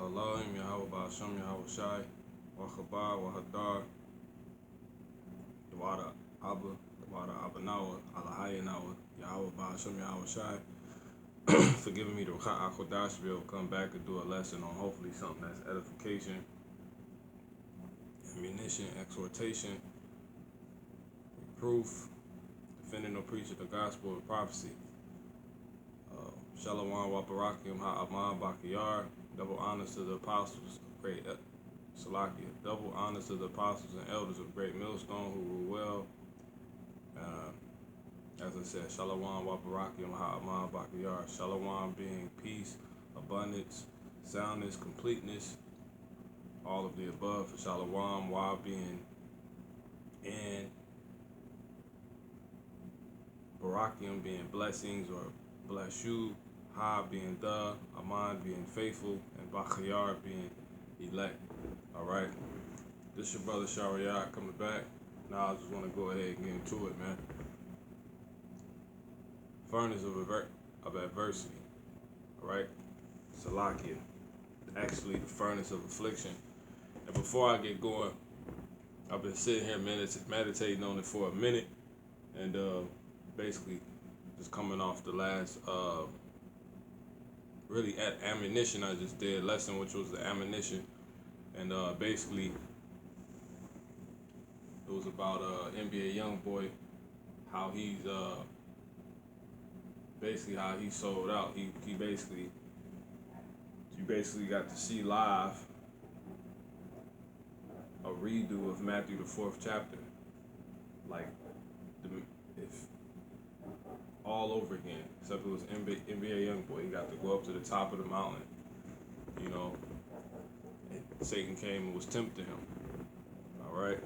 Elohim, Yahweh Ba'ashem, Yahweh Shai, Wachabar, Wahadar, Dawada Abba, Dawada Abanawa, Alahayanawa, Yahweh Ba'ashem, Yahweh Shai, for giving me the Akodash to be able to come back and do a lesson on hopefully something that's edification, ammunition, exhortation, reproof, defending or preaching the gospel of prophecy. Shalom Waparakim Ha'aman Bakiyar, double honors to the apostles of great Salakia, double honors to the apostles and elders of great millstone who rule well. As I said, Shalom Waparakim Ha'aman Bakiyar, Shalom being peace, abundance, soundness, completeness, all of the above. For Shalom, Wa being and Barakim being blessings or bless you, Ha being the, Aman being faithful, and Bakhyar being elect. Alright. This your brother Shariat coming back. Now I just want to go ahead and get into it, man. Furnace of adversity. Alright? Salakia. Actually the furnace of affliction. And before I get going, I've been sitting here meditating on it for a minute, and basically just coming off the last really at ammunition I just did lesson, which was the ammunition, and basically it was about NBA young boy, how he's basically how he sold out. You basically got to see live a redo of Matthew the 4th chapter, like if all over again, except it was NBA Youngboy. He got to go up to the top of the mountain, you know, and Satan came and was tempting him, all right,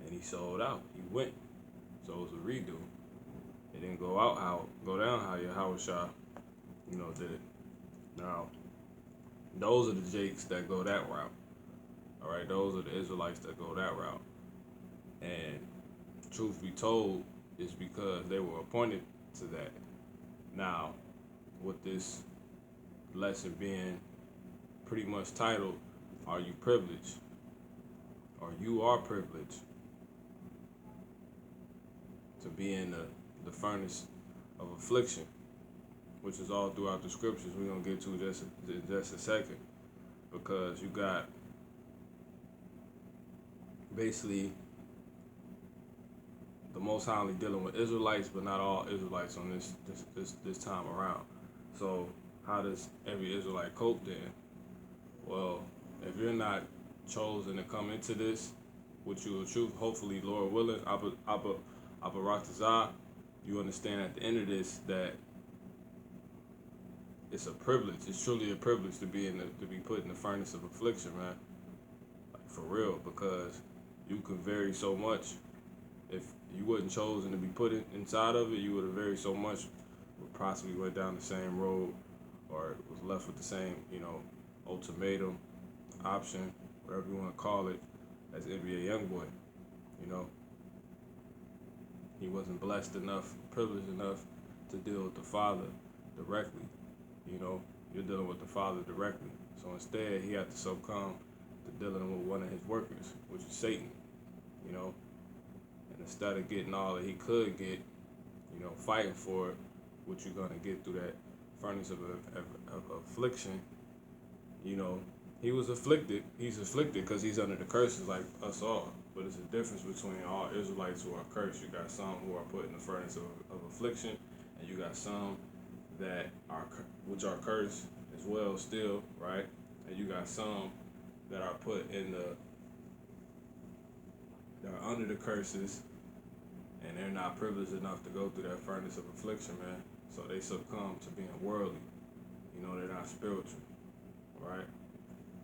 and he sold out. He went, so it was a redo. It didn't go down how Yahweh Shah, you know, did it. Now, those are the Jakes that go that route, all right. Those are the Israelites that go that route, and truth be told, is because they were appointed to that. Now, with this lesson being pretty much titled, Are You Privileged? Or you are privileged to be in the furnace of affliction, which is all throughout the scriptures. We're going to get to just a second, because you got basically the Most High only dealing with Israelites, but not all Israelites on this time around. So how does every Israelite cope then? Well, if you're not chosen to come into this, which you will choose, hopefully, Lord willing, Abba Ratazah, you understand at the end of this that it's a privilege. It's truly a privilege to be put in the furnace of affliction, man. Like, for real, because you can vary so much. If you wasn't chosen to be put inside of it, you would have varied so much, would possibly went down the same road, or was left with the same, you know, ultimatum, option, whatever you want to call it, as NBA Youngboy. You know, he wasn't blessed enough, privileged enough to deal with the Father directly. You know, you're dealing with the Father directly. So instead, he had to succumb to dealing with one of his workers, which is Satan. You know. And instead of getting all that he could get, you know, fighting for it, what you're going to get through that furnace of affliction, you know, he was afflicted. He's afflicted because he's under the curses like us all. But it's a difference between all Israelites who are cursed. You got some who are put in the furnace of affliction, and you got some that are which are cursed as well still, right? And you got some that are put in that are under the curses, and they're not privileged enough to go through that furnace of affliction, man. So they succumb to being worldly. You know, they're not spiritual, right?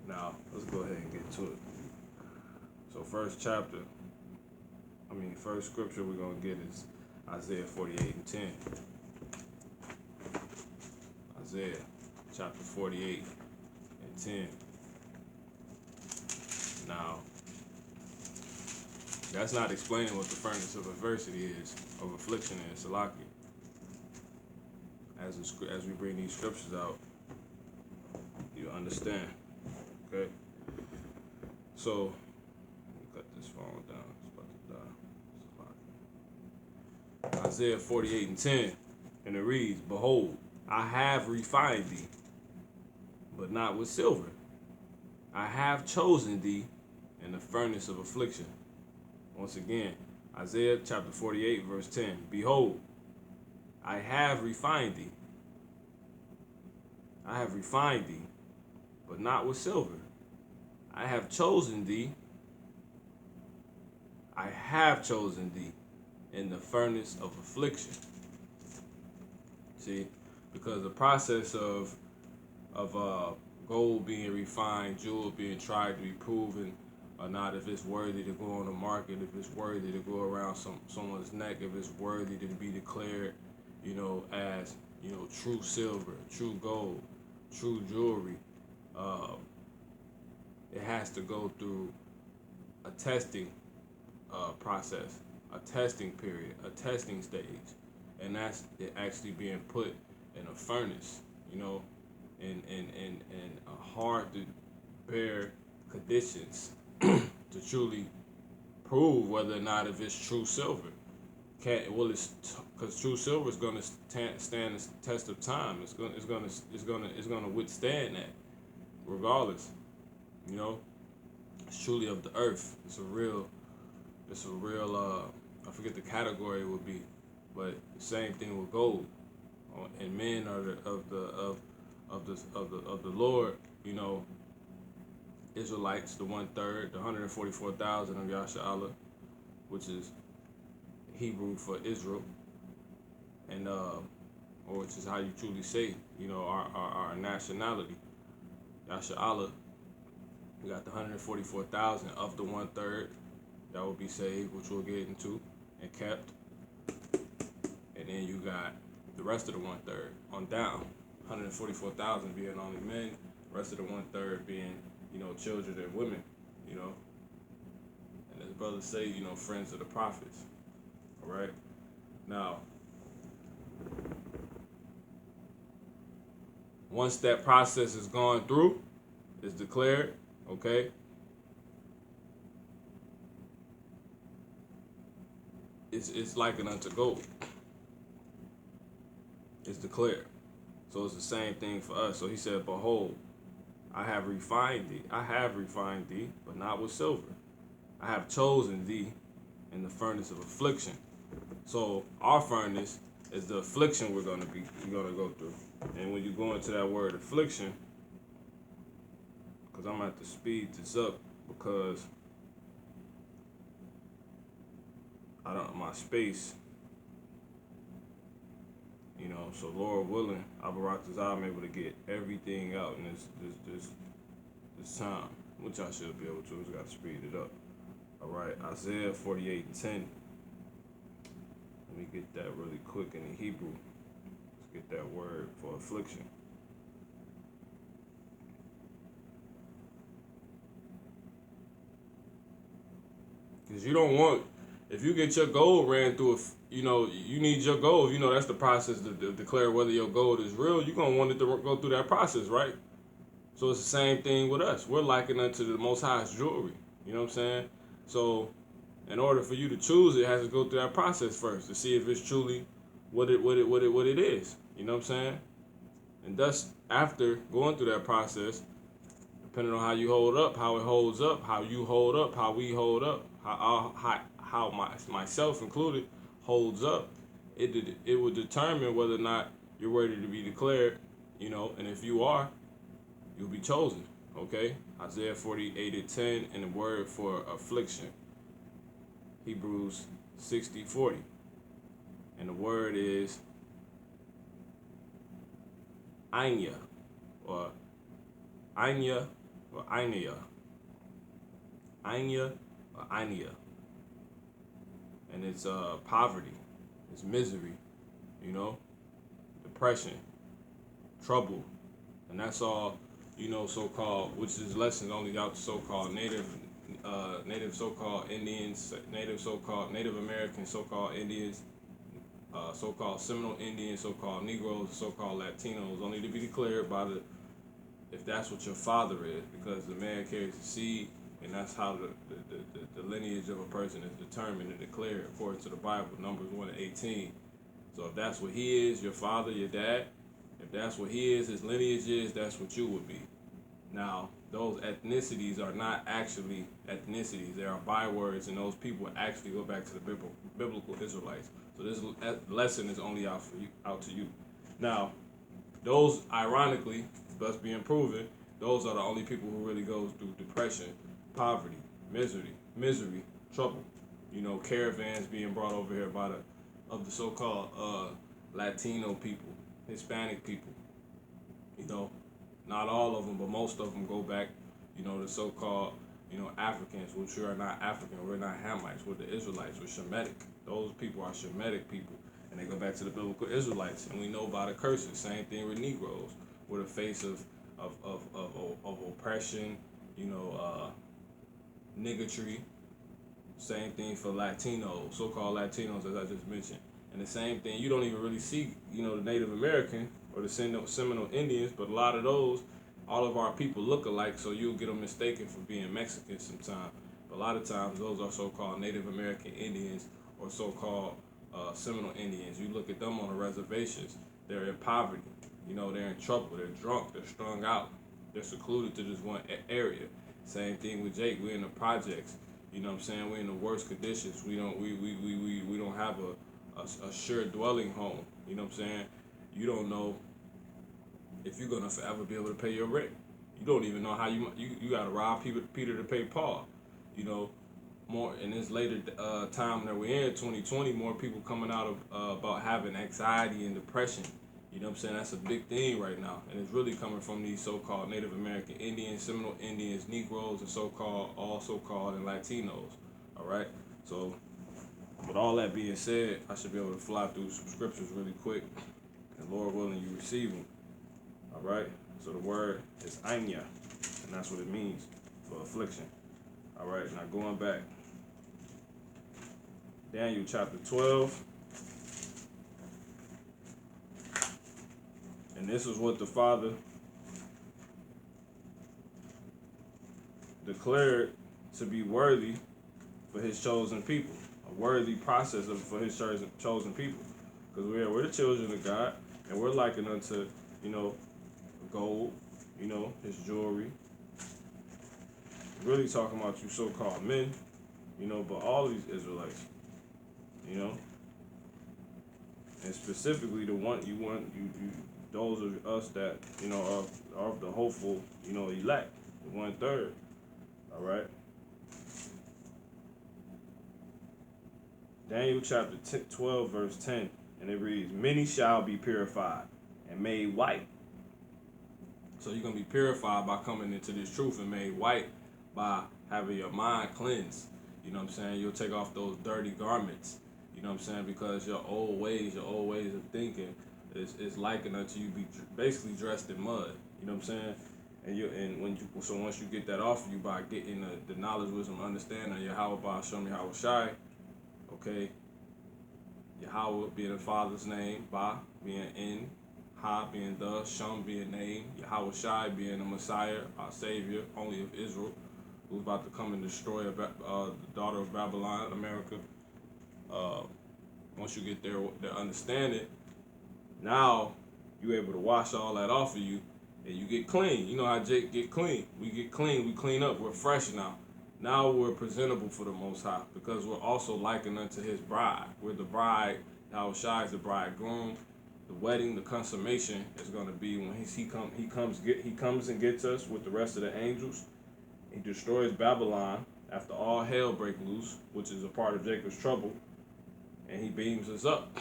Now, let's go ahead and get to it. So first scripture we're going to get is Isaiah 48 and 10. Isaiah chapter 48 and 10. Now, that's not explaining what the furnace of adversity is, of affliction is, Salakia. As we bring these scriptures out, can understand. Okay? So, cut this phone down. It's about to die. Isaiah 48:10. And it reads, Behold, I have refined thee, but not with silver. I have chosen thee in the furnace of affliction. Once again, Isaiah chapter 48, verse 10. Behold, I have refined thee. I have refined thee, but not with silver. I have chosen thee. I have chosen thee in the furnace of affliction. See, because the process of gold being refined, jewel being tried to be proven or not, if it's worthy to go on the market, if it's worthy to go around someone's neck, if it's worthy to be declared, as true silver, true gold, true jewelry, it has to go through a testing process, a testing period, a testing stage, and that's it actually being put in a furnace, in hard to bear conditions to truly prove whether or not if it's true silver. Because true silver is going to stand the test of time. It's going to withstand that, regardless. It's truly of the earth. It's a real. I forget the category it would be, but the same thing with gold. And men are of the Lord. Israelites, the 1/3, the 144,000 of Yasha'Allah, which is Hebrew for Israel, and or which is how you truly say, our nationality. Yasha'Allah, we got the 144,000 of the 1/3 that will be saved, which we'll get into, and kept. And then you got the rest of the 1/3 on down. 144,000 being only men, the rest of the 1/3 being, children and women, And as brothers say, friends of the prophets. All right. Now, once that process is gone through, is declared, okay, it's likened unto gold. It's declared. So it's the same thing for us. So he said, Behold, I have refined thee, but not with silver. I have chosen thee in the furnace of affliction. So our furnace is the affliction we're gonna go through. And when you go into that word affliction, because I'm gonna have to speed this up because my space, so Lord willing, I'm able to get everything out in this time, which I should be able to. Just got to speed it up. All right, Isaiah 48:10. Let me get that really quick in the Hebrew. Let's get that word for affliction. Because you don't want, if you get your gold ran through, you need your gold. That's the process to declare whether your gold is real. You're going to want it to go through that process, right? So it's the same thing with us. We're likened unto the Most High's jewelry. You know what I'm saying? So in order for you to choose it, has to go through that process first to see if it's truly what it is. You know what I'm saying? And thus, after going through that process, depending on how you hold up, how it holds up, how you hold up, how we hold up, how myself included holds up, it would determine whether or not you're ready to be declared, and if you are, you'll be chosen. Okay? Isaiah 48:10, and the word for affliction, Hebrews 60:40. And the word is Anya, or Anya, or Ainia. Anya, or Ainia. And it's poverty, it's misery, depression, trouble. And that's all, so-called, which is lessons only out to so-called native so-called Indians, Native American so-called Indians, so-called Seminole Indians, so-called Negroes, so-called Latinos, only to be declared by the if that's what your father is, because the man carries the seed, and that's how the lineage of a person is determined and declared according to the Bible, Numbers 1:18. So if that's what he is, your father, your dad, if that's what he is, his lineage is, that's what you would be. Now, those ethnicities are not actually ethnicities. They are bywords, and those people actually go back to the biblical Israelites. So this lesson is only out to you. Now, those, ironically, thus being proven, those are the only people who really goes through depression, poverty, misery, trouble. You know, caravans being brought over here by the so-called Latino people, Hispanic people. You know, not all of them, but most of them go back. You know, the so-called Africans, which we are not African. We're not Hamites. We're the Israelites. We're Shemitic. Those people are Shemitic people, and they go back to the biblical Israelites. And we know about the curses. Same thing with Negroes. We're the face of oppression. You know, niggatry. Same thing for Latinos, so-called Latinos, as I just mentioned. And the same thing, you don't even really see, the Native American or the Seminole Indians, but a lot of those, all of our people look alike, so you'll get them mistaken for being Mexican sometimes. But a lot of times, those are so-called Native American Indians or so-called Seminole Indians. You look at them on the reservations, they're in poverty. They're in trouble, they're drunk, they're strung out. They're secluded to this one area. Same thing with Jake, we're in the projects. You know what I'm saying? We're in the worst conditions. We don't have a sure dwelling home. You know what I'm saying? You don't know if you're gonna forever be able to pay your rent. You don't even know how you gotta rob Peter to pay Paul. More in this later time that we're in, 2020, more people coming out of about having anxiety and depression. You know what I'm saying? That's a big thing right now. And it's really coming from these so-called Native American Indians, Seminole Indians, Negroes, and all so-called, and Latinos. All right? So, with all that being said, I should be able to fly through some scriptures really quick. And Lord willing, you receive them. All right? So, the word is Anya. And that's what it means for affliction. All right? Now, going back. Daniel chapter 12. And this is what the Father declared to be worthy for his chosen people. A worthy process for his chosen people. Because we're the children of God, and we're likened unto, gold, his jewelry. Really talking about you so-called men, but all these Israelites, and specifically the one you those of us that are of the hopeful elect, the 1/3. All right. Daniel chapter 12 verse 10, and it reads, "Many shall be purified and made white." So you're gonna be purified by coming into this truth and made white by having your mind cleansed. You know what I'm saying? You'll take off those dirty garments. You know what I'm saying? Because your old ways of thinking is likened unto you be basically dressed in mud. You know what I'm saying? And once you get that off of you by getting the knowledge, wisdom, understanding of Yahweh by Shem Yahweh Shai, okay? Yahweh being the Father's name, Ba being in, Ha being the, Shem being name, Yahweh Shai being the Messiah, our Savior, only of Israel, who's about to come and destroy the daughter of Babylon, America. Once you get their understanding, now you're able to wash all that off of you, and you get clean. You know how Jake get clean. We get clean. We clean up. We're fresh now. Now we're presentable for the Most High because we're also likened unto His bride. We're the bride. Yahweh Shai is the bridegroom. The wedding, the consummation is going to be when he comes and gets us with the rest of the angels. He destroys Babylon after all hell break loose, which is a part of Jacob's trouble, and he beams us up.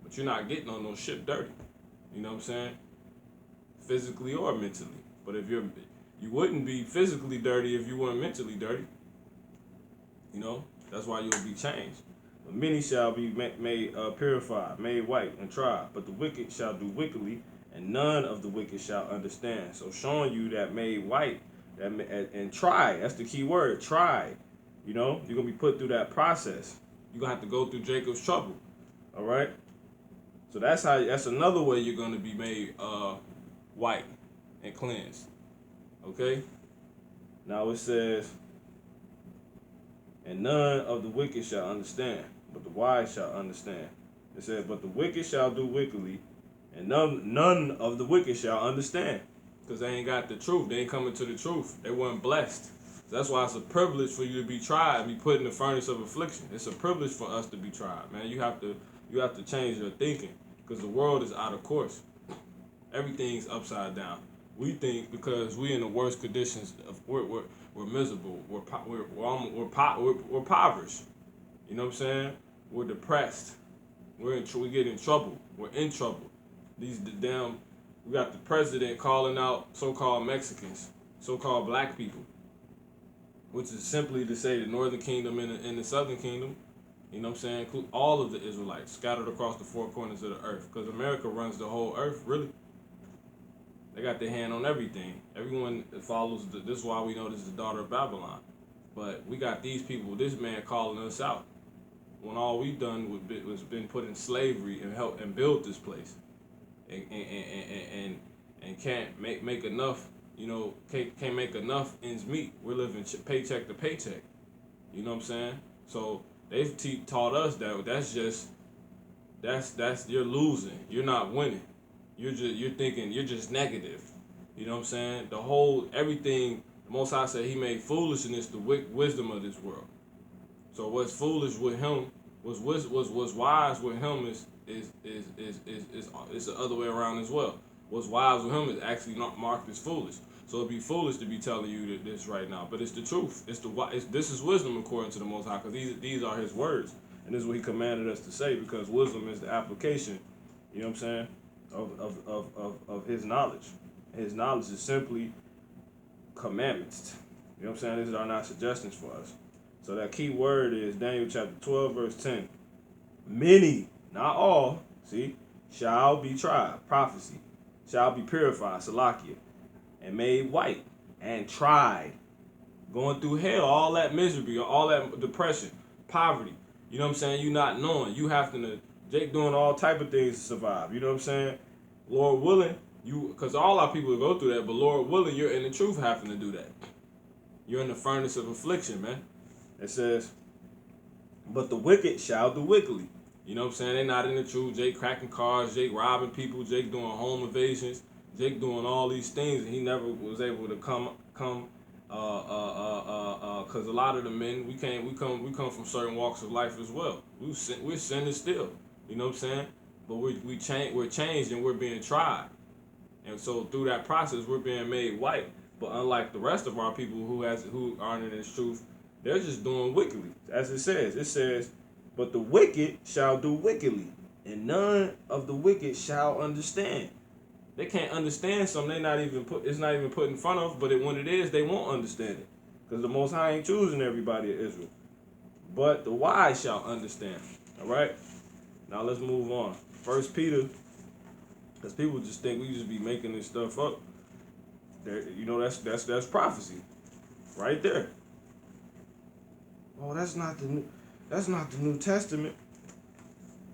But you're not getting on no ship dirty. You know what I'm saying? Physically or mentally. But you wouldn't be physically dirty if you weren't mentally dirty. That's why you'll be changed. But many shall be made purified, made white, and tried. But the wicked shall do wickedly, and none of the wicked shall understand. So showing you that made white, and try. That's the key word. Try. You're gonna be put through that process. You're gonna have to go through Jacob's trouble. All right. So that's another way you're gonna be made white and cleansed. Okay? Now it says, and none of the wicked shall understand, but the wise shall understand. It says, but the wicked shall do wickedly, and none of the wicked shall understand. Because they ain't got the truth. They ain't coming to the truth. They weren't blessed. So that's why it's a privilege for you to be tried and be put in the furnace of affliction. It's a privilege for us to be tried, man. You have to change your thinking. Because the world is out of course. Everything's upside down. We think because we in the worst conditions, we're miserable. We're impoverished. You know what I'm saying? We're depressed. We get in trouble. We're in trouble. We got the president calling out so-called Mexicans, so-called black people, which is simply to say the Northern Kingdom and the Southern Kingdom. You know what I'm saying? Include all of the Israelites scattered across the four corners of the earth. Because America runs the whole earth, really. They got their hand on everything. Everyone follows. This is why we know this is the daughter of Babylon. But we got these people, this man calling us out. When all we've done was been put in slavery and help and build this place. And can't make enough, can't make enough ends meet. We're living paycheck to paycheck. You know what I'm saying? So they've taught us that's you're losing. You're not winning. You're thinking you're just negative. You know what I'm saying? The whole everything. The Most High said He made foolishness the wisdom of this world. So what's foolish with Him was wise with Him is the other way around as well. What's wise with Him is actually not marked as foolish. So it'd be foolish to be telling you this right now, but it's the truth. This is wisdom according to the Most High, because these are His words, and this is what He commanded us to say, because wisdom is the application. You know what I'm saying? Of His knowledge. His knowledge is simply commandments. You know what I'm saying? These are not suggestions for us. So that key word is Daniel chapter 12, verse 10. Many, not all, see, shall be tried, prophecy, shall be purified, Salakia, and made white, and tried, going through hell, all that misery, all that depression, poverty. You know what I'm saying? You not knowing. You have to, Jake doing all type of things to survive. You know what I'm saying? Lord willing, because all our people go through that, but Lord willing, you're in the truth having to do that. You're in the furnace of affliction, man. It says, but the wicked shall do wickedly. You know what I'm saying? They're not in the truth. Jake cracking cars, Jake robbing people, Jake doing home invasions, Jake doing all these things, and he never was able to come because a lot of the men we come from certain walks of life as well. We're sinning still. You know what I'm saying? But we're changed and we're being tried, and so through that process we're being made white. But unlike the rest of our people who aren't in this truth, they're just doing wickedly. As it says, but the wicked shall do wickedly, and none of the wicked shall understand. They can't understand something it's not even put in front of, but when it is, they won't understand it. Because the Most High ain't choosing everybody of Israel. But the wise shall understand. Alright? Now let's move on. 1 Peter, because people just think we just be making this stuff up. That's prophecy. Right there. Oh, that's not the New Testament.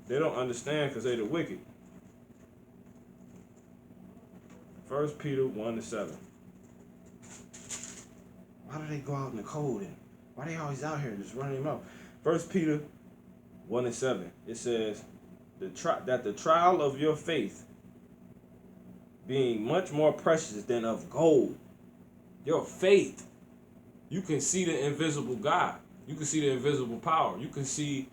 They don't understand because they're the wicked. 1 Peter 1-7. Why do they go out in the cold and why they always out here just running them out? 1 Peter 1-7. It says that the trial of your faith, being much more precious than of gold. Your faith, you can see the invisible God. You can see the invisible power. You can see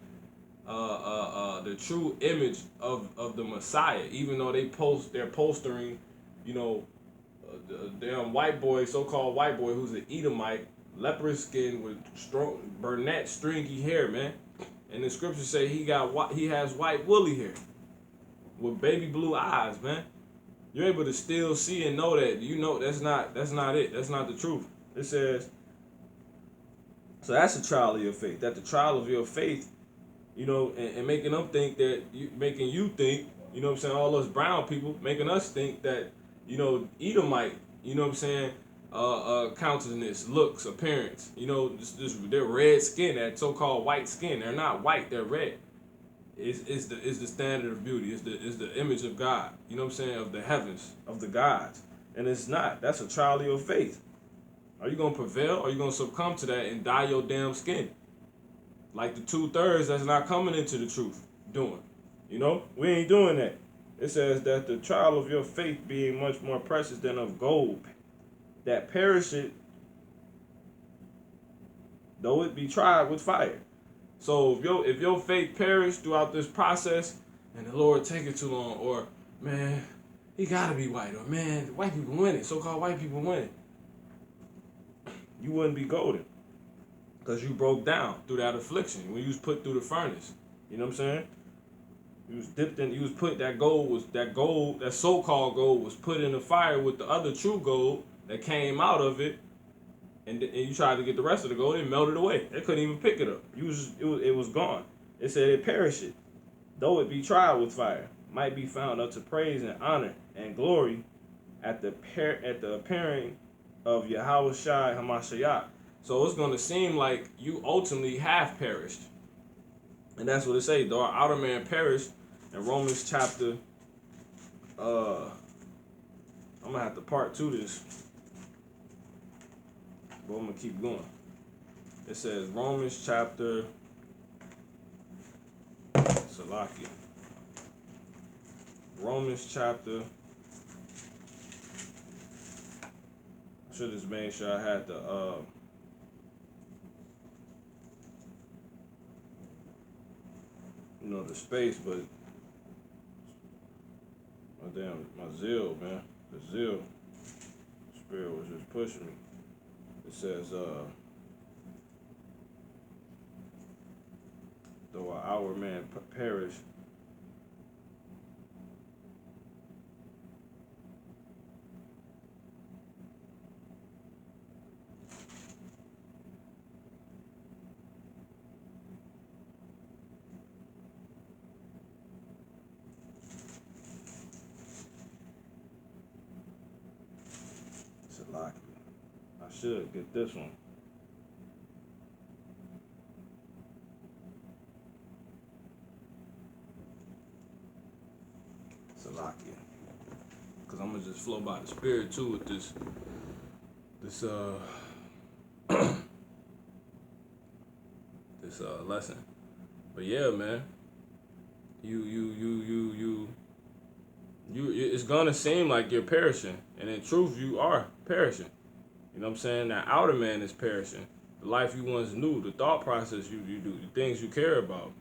the true image of the Messiah, even though they're postering, the damn white boy, so-called white boy, who's an Edomite, leprous skin with strong, brunette, stringy hair, man. And the scriptures say he has white woolly hair with baby blue eyes, man. You're able to still see and know that. That's not it. That's not the truth. It says, so that's the trial of your faith. That the trial of your faith, and making them think that making you think, you know what I'm saying, all us brown people, making us think that, Edomite, you know what I'm saying, countenance, looks, appearance, their red skin, that so-called white skin. They're not white, they're red. Is the standard of beauty. Is the image of God. You know what I'm saying, of the heavens, of the gods. and it's not. That's a trial of your faith. Are you gonna prevail, or are you gonna succumb to that and dye your damn skin? Like the 2/3 that's not coming into the truth doing. You know? We ain't doing that. It says that the trial of your faith being much more precious than of gold, that perisheth, though it be tried with fire. So if your faith perish throughout this process, and the Lord take it too long, or man, he gotta be white, or man, white people winning, so-called white people winning, you wouldn't be golden, because you broke down through that affliction when you was put through the furnace. You know what I'm saying? You was dipped in. You was put that gold, that so-called gold was put in the fire with the other true gold that came out of it, and you tried to get the rest of the gold. It melted away. They couldn't even pick it up. It was gone. It said it perisheth, though it be tried with fire, might be found unto praise and honor and glory at the appearing of Yahweh Shai Hamashiach. So it's gonna seem like you ultimately have perished, and that's what it say. Though our outer man perished, in Romans chapter, I'm gonna have to part 2 this, but I'm gonna keep going. It says Romans chapter, Salakia. Romans chapter. I should have made sure I had the the space, but my zeal, man, the zeal spirit was just pushing me. It says, though our man perish, I should get this one. Salakia. Because I'm going to just flow by the spirit too with this lesson. But yeah, man. It's gonna seem like you're perishing, and in truth, you are perishing. You know what I'm saying? That outer man is perishing. The life you once knew, the thought process you do, the things you care about.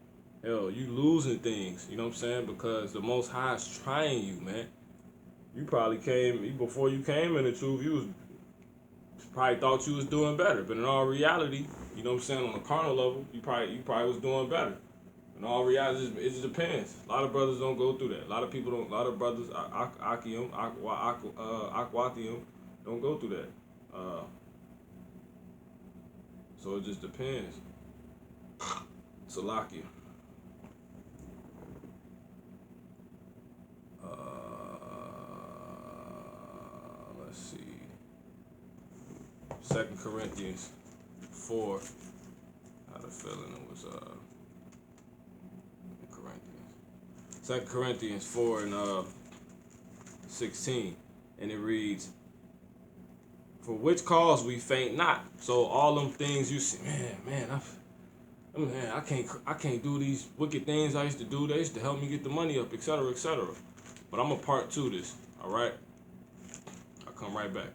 Hell, you losing things. You know what I'm saying? Because the Most High is trying you, man. You probably before you came in the truth. You probably thought you was doing better, but in all reality, you know what I'm saying? On a carnal level, you probably was doing better. In all reality, it just depends. A lot of brothers don't go through that. A lot of people don't. A lot of brothers, Akwatium, don't go through that. So it just depends. Salakia. Let's see. 2 Corinthians 4. I had a feeling it was 2 Corinthians 4 and 16, and it reads, "For which cause we faint not." So all them things you see, I can't do these wicked things I used to do. They used to help me get the money up, etc., etc. But I'm a part 2 this. All right, I'll come right back.